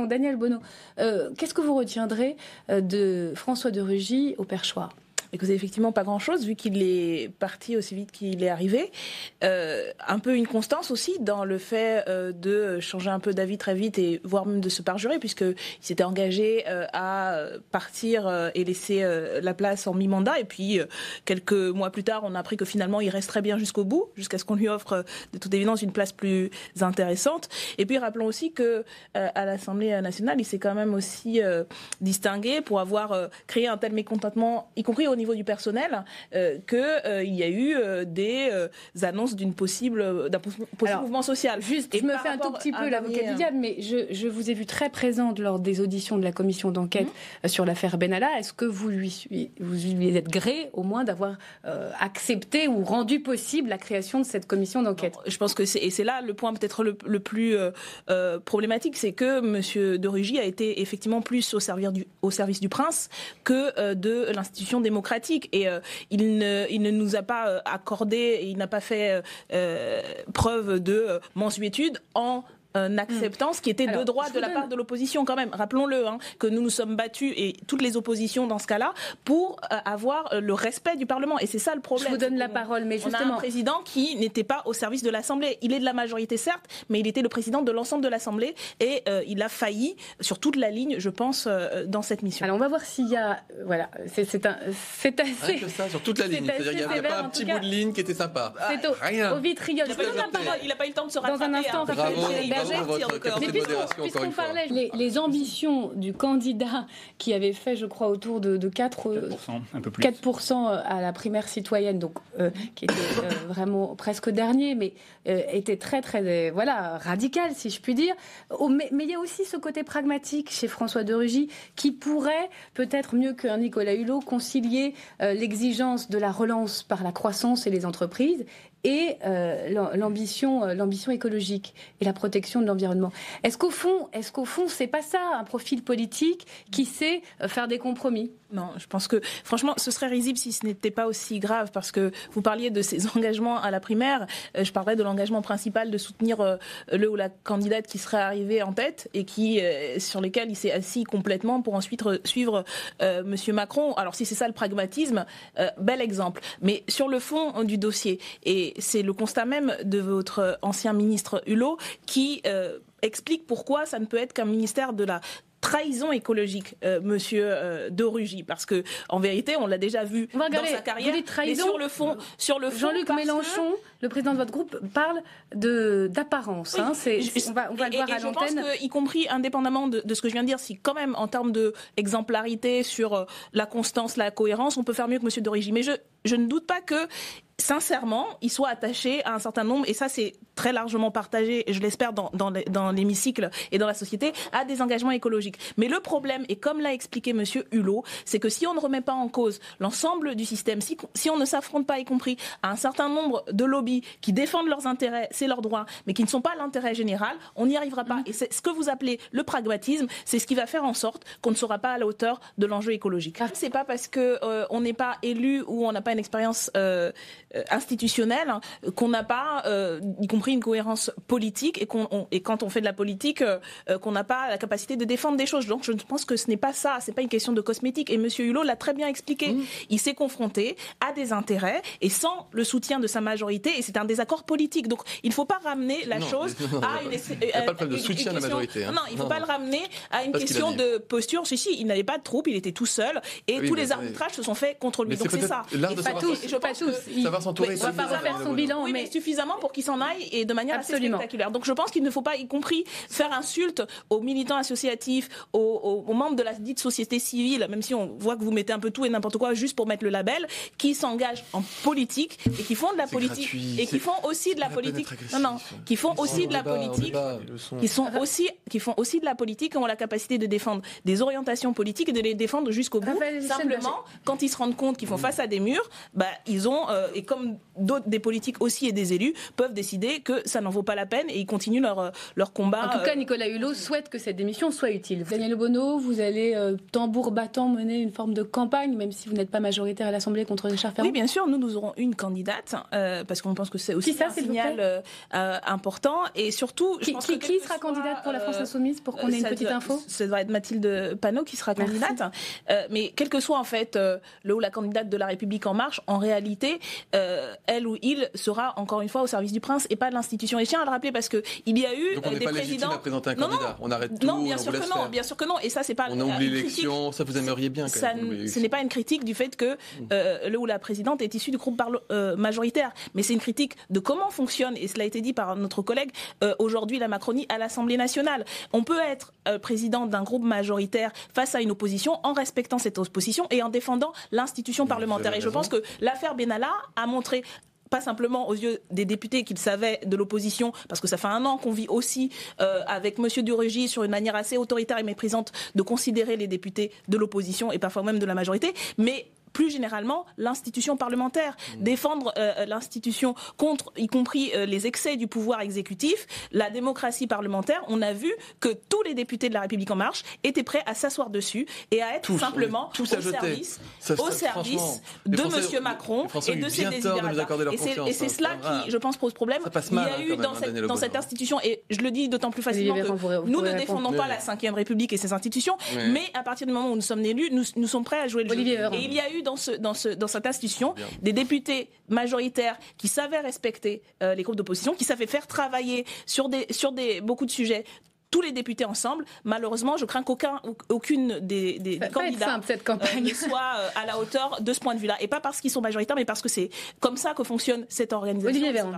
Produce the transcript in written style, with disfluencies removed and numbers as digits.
Macron. Daniel Bono, qu'est-ce que vous retiendrez de François de Rugy au Perchoir ? Écoutez, effectivement, pas grand-chose, vu qu'il est parti aussi vite qu'il est arrivé. Un peu une constance aussi dans le fait de changer un peu d'avis très vite et voire même de se parjurer, puisqu'il s'était engagé à partir et laisser la place en mi-mandat. Et puis, quelques mois plus tard, on a appris que finalement, il reste très bien jusqu'au bout, jusqu'à ce qu'on lui offre de toute évidence une place plus intéressante. Et puis, rappelons aussi qu'à l'Assemblée nationale, il s'est quand même aussi distingué pour avoir créé un tel mécontentement, y compris au niveau du personnel, qu'il y a eu des annonces d'un possible mouvement social. Juste, je me fais un tout petit peu l'avocat du diable, mais je vous ai vu très présente lors des auditions de la commission d'enquête sur l'affaire Benalla. Est-ce que vous lui êtes gré au moins d'avoir accepté ou rendu possible la création de cette commission d'enquête ? Non, je pense que c'est là le point peut-être le plus problématique, c'est que M. de Rugy a été effectivement plus au service du prince que de l'institution démocratique. Et il ne nous a pas accordé, et il n'a pas fait preuve de mansuétude en acceptant ce qui était de droit de la part de l'opposition quand même. Rappelons-le, que nous nous sommes battus, et toutes les oppositions dans ce cas-là, pour avoir le respect du Parlement. Et c'est ça le problème. Je vous donne la parole, mais justement... On a un président qui n'était pas au service de l'Assemblée. Il est de la majorité, certes, mais il était le président de l'ensemble de l'Assemblée, et il a failli sur toute la ligne, je pense, dans cette mission. Alors on va voir s'il y a... Voilà, c'est assez... Rien que ça, sur toute la ligne. C'est-à-dire qu'il n'y avait pas un petit bout de ligne qui était sympa. C'est au vitriol. Il n'a pas eu le temps de se rattraper. Dans un instant, mais puisqu'on parlait les ambitions du candidat qui avait fait, je crois, autour de 4%, un peu plus. 4% à la primaire citoyenne, donc qui était vraiment presque dernier, mais était très très radical, si je puis dire. Mais il y a aussi ce côté pragmatique chez François de Rugy qui pourrait peut-être mieux qu'un Nicolas Hulot concilier l'exigence de la relance par la croissance et les entreprises et l'ambition écologique et la protection de l'environnement. Est-ce qu'au fond, c'est pas ça, un profil politique qui sait faire des compromis ? Non, je pense que, franchement, ce serait risible si ce n'était pas aussi grave, parce que vous parliez de ses engagements à la primaire, je parlerais de l'engagement principal de soutenir le ou la candidate qui serait arrivée en tête et sur lesquels il s'est assis complètement pour ensuite suivre Monsieur Macron. Alors si c'est ça le pragmatisme, bel exemple. Mais sur le fond du dossier, et c'est le constat même de votre ancien ministre Hulot qui explique pourquoi ça ne peut être qu'un ministère de la trahison écologique, Monsieur de Rugy, parce que en vérité, on l'a déjà vu dans sa carrière. Vous dites trahison, mais sur le fond, Jean-Luc Mélenchon, le président de votre groupe, parle d'apparence. Oui, on va le voir à l'antenne. Je pense que, y compris indépendamment de ce que je viens de dire, si quand même en termes de exemplarité sur la constance, la cohérence, on peut faire mieux que Monsieur de Rugy. Mais je ne doute pas que, sincèrement, il soit attaché à un certain nombre, et ça c'est très largement partagé, et je l'espère dans l'hémicycle et dans la société, à des engagements écologiques. Mais le problème, et comme l'a expliqué Monsieur Hulot, c'est que si on ne remet pas en cause l'ensemble du système, si on ne s'affronte pas, y compris à un certain nombre de lobbies qui défendent leurs intérêts, c'est leur droit, mais qui ne sont pas l'intérêt général, on n'y arrivera pas. Et c'est ce que vous appelez le pragmatisme, c'est ce qui va faire en sorte qu'on ne sera pas à la hauteur de l'enjeu écologique. C'est pas parce que on n'est pas élu ou on n'a pas une expérience institutionnelle qu'on n'a pas, y compris une cohérence politique, et quand on fait de la politique, qu'on n'a pas la capacité de défendre des choses. Donc je pense que ce n'est pas ça, c'est pas une question de cosmétique. Et Monsieur Hulot l'a très bien expliqué. Il s'est confronté à des intérêts et sans le soutien de sa majorité, et c'est un désaccord politique. Donc il ne faut pas ramener la chose à une... Il n'y a pas le problème de soutien de la majorité. Non, il ne faut pas le ramener à une question de posture. Il n'avait pas de troupe, il était tout seul, et tous les arbitrages se sont faits contre lui. Donc c'est ça. Pas tous. Savoir s'entourer. On ne va pas refaire son bilan, oui, mais suffisamment pour qu'il s'en aille, et de manière assez spectaculaire. Donc je pense qu'il ne faut pas, y compris, faire insulte aux militants associatifs, aux membres de la dite société civile, même si on voit que vous mettez un peu tout et n'importe quoi juste pour mettre le label, qui s'engagent en politique et qui font de la politique et qui font aussi de la politique. Qui font aussi de la politique, qui font aussi de la politique, et ont la capacité de défendre des orientations politiques et de les défendre jusqu'au bout. Simplement, quand ils se rendent compte qu'ils font face à des murs, ils ont et comme des politiques aussi et des élus peuvent décider que ça n'en vaut pas la peine et ils continuent leur combat. En tout cas, Nicolas Hulot souhaite que cette démission soit utile. Daniel Obono, vous allez tambour battant mener une forme de campagne, même si vous n'êtes pas majoritaire à l'Assemblée contre Richard Ferrand. Oui, bien sûr, nous aurons une candidate parce qu'on pense que c'est aussi un signal important et surtout. Qui sera candidate pour la France Insoumise pour qu'on ait une petite info? Ça doit être Mathilde Panot qui sera candidate. Mais quel que soit en fait le ou la candidate de La République En Marche, en réalité, elle ou il sera encore une fois au service du prince et pas de l'institution. Et je tiens à le rappeler parce que il y a eu donc on n'est pas légitime à présenter un candidat. On arrête tout. Non, bien sûr que non. Bien sûr que non. Et ça, c'est pas. On a oublié l'élection. Ça, vous aimeriez bien. Quand même, ce n'est pas une critique du fait que le ou la présidente est issue du groupe majoritaire, mais c'est une critique de comment fonctionne. Et cela a été dit par notre collègue aujourd'hui la Macronie à l'Assemblée nationale. On peut être président d'un groupe majoritaire face à une opposition en respectant cette opposition et en défendant l'institution parlementaire. Et je pense que l'affaire Benalla a montré pas simplement aux yeux des députés qu'ils savaient de l'opposition, parce que ça fait 1 an qu'on vit aussi avec M. Durugy sur une manière assez autoritaire et méprisante de considérer les députés de l'opposition et parfois même de la majorité, mais plus généralement, l'institution parlementaire, défendre l'institution contre, y compris les excès du pouvoir exécutif, la démocratie parlementaire. On a vu que tous les députés de La République En Marche étaient prêts à s'asseoir dessus et à être simplement au service de M. Macron et de ses desiderata. Et c'est cela qui, je pense, pose problème. Il y a eu dans cette institution, et je le dis d'autant plus facilement que nous ne défendons pas la Ve République et ses institutions, mais à partir du moment où nous sommes élus, nous sommes prêts à jouer le jeu. Et il y a eu dans cette institution des députés majoritaires qui savaient respecter les groupes d'opposition, qui savaient faire travailler sur beaucoup de sujets tous les députés ensemble. Malheureusement, je crains qu'aucune des candidats ne soit à la hauteur de ce point de vue-là. Et pas parce qu'ils sont majoritaires, mais parce que c'est comme ça que fonctionne cette organisation. Olivier Véran.